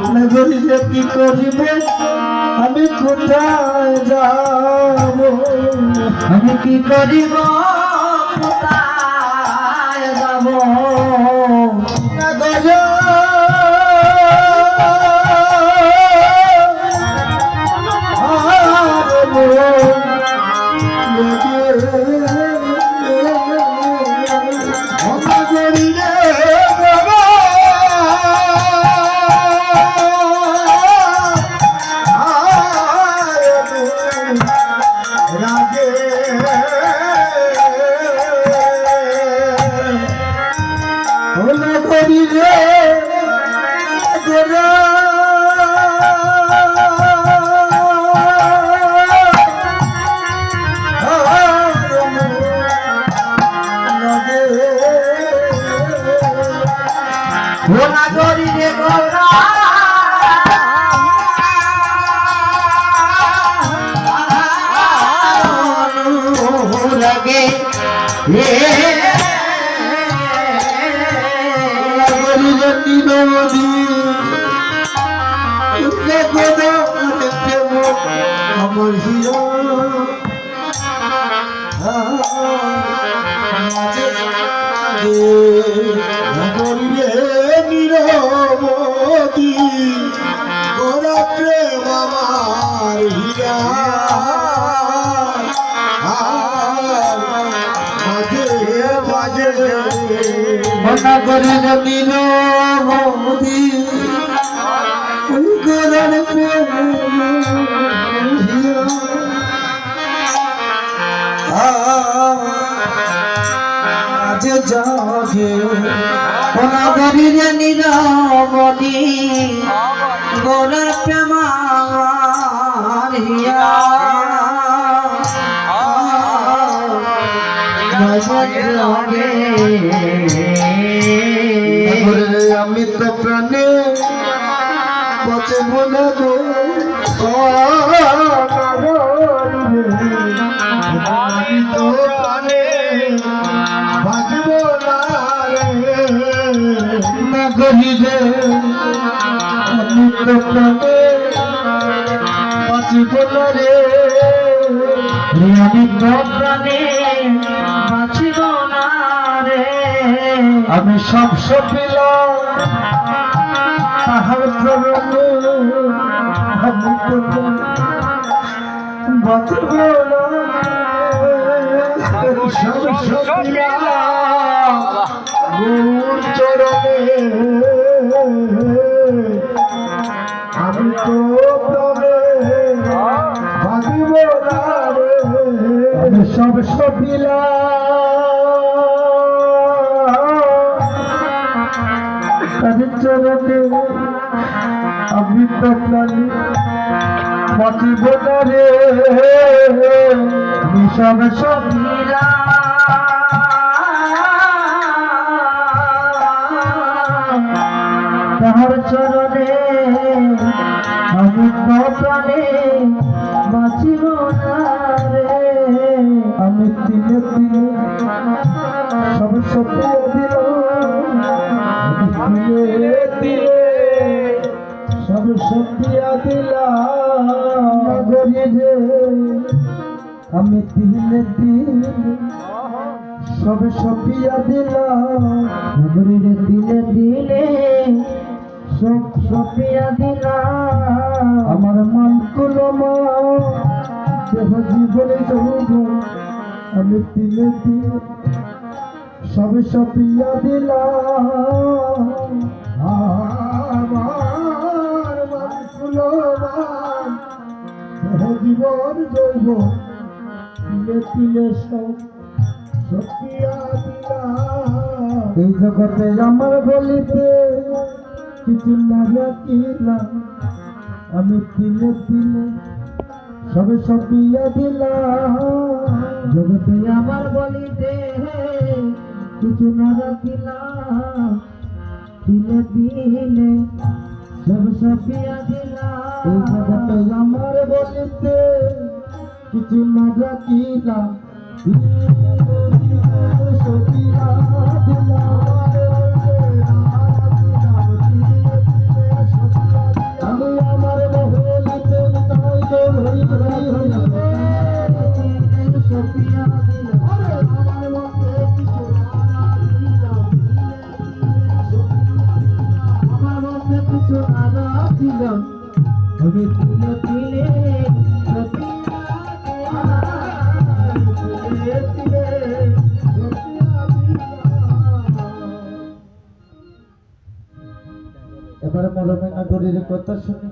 নগরীরে কি করিবে আমি কোথায় যাব আমি কি করিব কোথায় যাব নিরবধি গোরা প্রেম আমার হিয়া মাঝে মাঝে মনা করে নিরবধি গোরার প্রেম আজ জাগে অনাগরীরে নিরবধি গোরার প্রেমার হিয়া লাগে আমি তো প্রাণে বচে বলে গো আমি তো প্রাণে বাজব না রে নগরীরে আমি তো প্রাণে বাজব না রে আমি তো প্রাণে বাঁচিব না রে আমি সব সপিলাম তাহার চরণে আমি তো বাঁচিব না সব সপিলাম গুর চরণে আমি তো প্রাণে বাঁচিব না রে আমি সব সপিলাম চরণে আমি তো প্রাণী বাঁচিব না রে আমি সব সপিলাম তাহার চরণে আমি তো প্রাণে বাঁচিব না রে আমি তিলে তিলে সব সপিয়ে দিলাম সব সপিয়া দিলাম নগরীরে আমি তিলে তিলে সব সপিয়া দিলাম নগরীরে দিলে দিলে সব সপিয়া দিলাম আমার মন কুলমা দেহ জীবনে যৌব আমি তিলে তিলে সব সপিয়া দিলাম আমার মন কুলমা দেহ জীবন যৌব তিলে তিলে সব সপিয়া দিলাম এই জগতে আমার বলিতে কিছু না রাখিলাম আমি তিলে তিলে সব সপিয়া দিলাম জগতে আমার বলিতে কিছু না রাখিলাম তিলে তিলে সব সপিয়া দিলাম এই জগতে আমার বলিতে কিছু না রাখিলাম সপিয়া দিলাম দিলাম আরে আমার মধ্যে কিছু নানা দিলাম আমার মধ্যে কিছু আদা দিলাম আমি তিলে তিলে সতিয়া তিলে তিলে সতিয়া দিলাম। এবারে মরমে নগরীর কথা শুনে